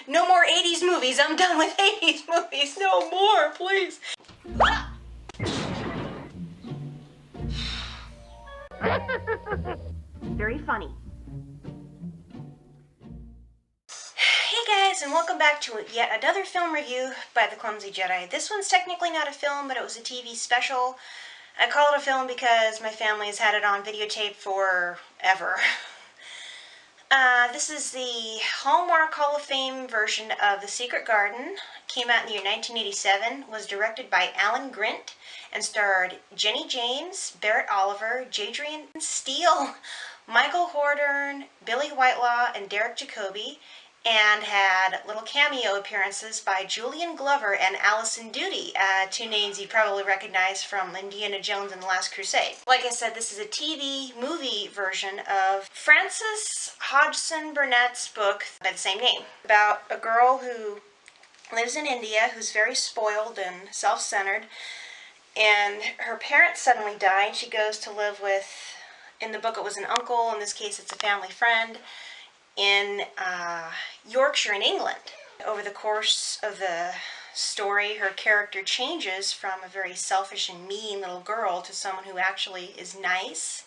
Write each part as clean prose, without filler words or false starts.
No more 80s movies. I'm done with 80s movies. No more, please. Very funny. Hey guys, and welcome back to yet another film review by The Clumsy Jedi. This one's technically not a film, but it was a TV special. I call it a film because my family has had it on videotape forever. This is the Hallmark Hall of Fame version of The Secret Garden. Came out in the year 1987, was directed by Alan Grint, and starred Jenny James, Barrett Oliver, Jadrian Steele, Michael Hordern, Billy Whitelaw, and Derek Jacobi, and had little cameo appearances by Julian Glover and Alison Doody, two names you probably recognize from Indiana Jones and the Last Crusade. Like I said, this is a TV movie version of Francis Hodgson Burnett's book by the same name, about a girl who lives in India who's very spoiled and self-centered, and her parents suddenly die, and she goes to live with, in the book it was an uncle, in this case it's a family friend, in Yorkshire in England. Over the course of the story, her character changes from a very selfish and mean little girl to someone who actually is nice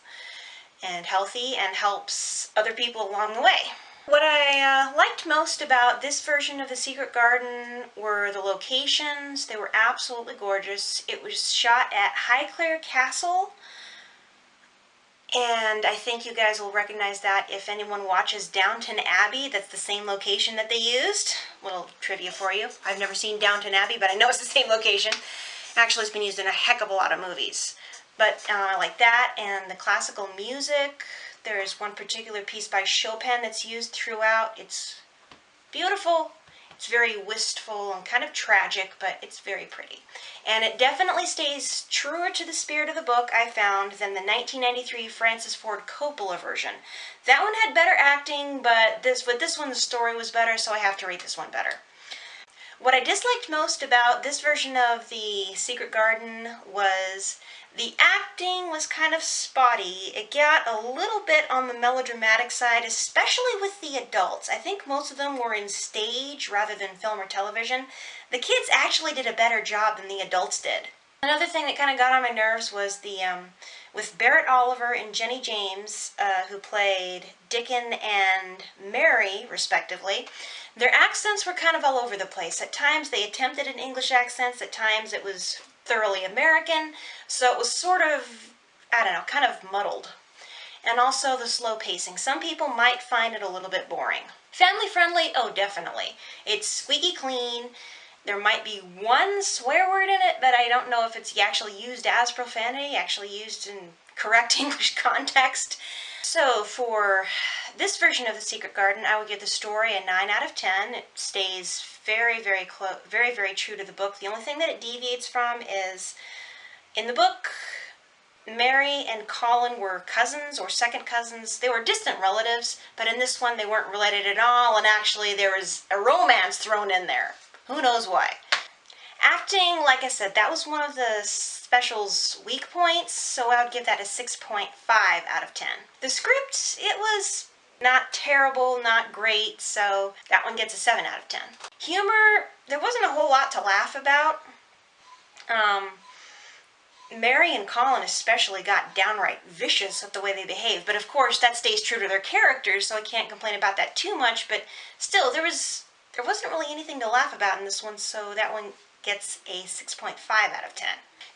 and healthy and helps other people along the way. What I liked most about this version of The Secret Garden were the locations. They were absolutely gorgeous. It was shot at Highclere Castle, and I think you guys will recognize that if anyone watches Downton Abbey. That's the same location that they used. Little trivia for you. I've never seen Downton Abbey, but I know it's the same location. Actually, it's been used in a heck of a lot of movies. But like that, and the classical music. There's one particular piece by Chopin that's used throughout. It's beautiful. It's very wistful and kind of tragic, but it's very pretty. And it definitely stays truer to the spirit of the book, I found, than the 1993 Francis Ford Coppola version. That one had better acting, but with this one the story was better, so I have to rate this one better. What I disliked most about this version of The Secret Garden was the acting was kind of spotty. It got a little bit on the melodramatic side, especially with the adults. I think most of them were in stage rather than film or television. The kids actually did a better job than the adults did. Another thing that kind of got on my nerves was with Barrett Oliver and Jenny James, who played Dickon and Mary, respectively. Their accents were kind of all over the place. At times they attempted an English accent, at times it was thoroughly American, so it was sort of, I don't know, kind of muddled. And also the slow pacing. Some people might find it a little bit boring. Family friendly? Oh, definitely. It's squeaky clean. There might be one swear word in it, but I don't know if it's actually used as profanity, actually used in correct English context. So for this version of The Secret Garden, I would give the story a 9 out of 10. It stays very, very close, very, very true to the book. The only thing that it deviates from is, in the book, Mary and Colin were cousins or second cousins. They were distant relatives, but in this one they weren't related at all, and actually there was a romance thrown in there. Who knows why? Acting, like I said, that was one of the special's weak points, so I would give that a 6.5 out of 10. The script, it was not terrible, not great, so that one gets a 7 out of 10. Humor, there wasn't a whole lot to laugh about. Mary and Colin especially got downright vicious with the way they behaved, but of course that stays true to their characters, so I can't complain about that too much, but still, there wasn't really anything to laugh about in this one, so that one gets a 6.5 out of 10.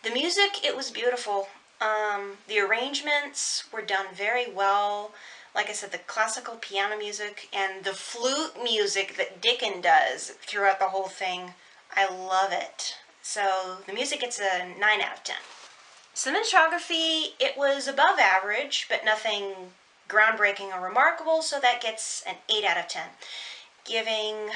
The music, it was beautiful. The arrangements were done very well. Like I said, the classical piano music and the flute music that Dickon does throughout the whole thing, I love it. So the music gets a 9 out of 10. Cinematography, it was above average, but nothing groundbreaking or remarkable, so that gets an 8 out of 10. Giving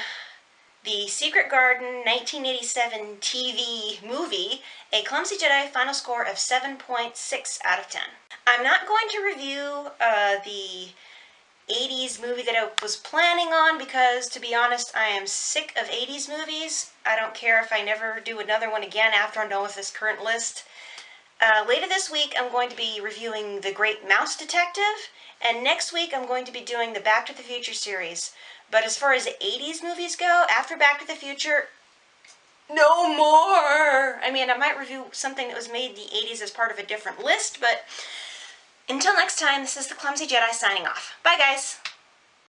The Secret Garden 1987 TV movie a Clumsy Jedi final score of 7.6 out of 10. I'm not going to review the 80s movie that I was planning on because, to be honest, I am sick of 80s movies. I don't care if I never do another one again after I'm done with this current list. Later this week, I'm going to be reviewing The Great Mouse Detective, and next week I'm going to be doing the Back to the Future series. But as far as 80s movies go, after Back to the Future, no more. I mean, I might review something that was made in the 80s as part of a different list, but until next time, this is the Clumsy Jedi signing off. Bye, guys.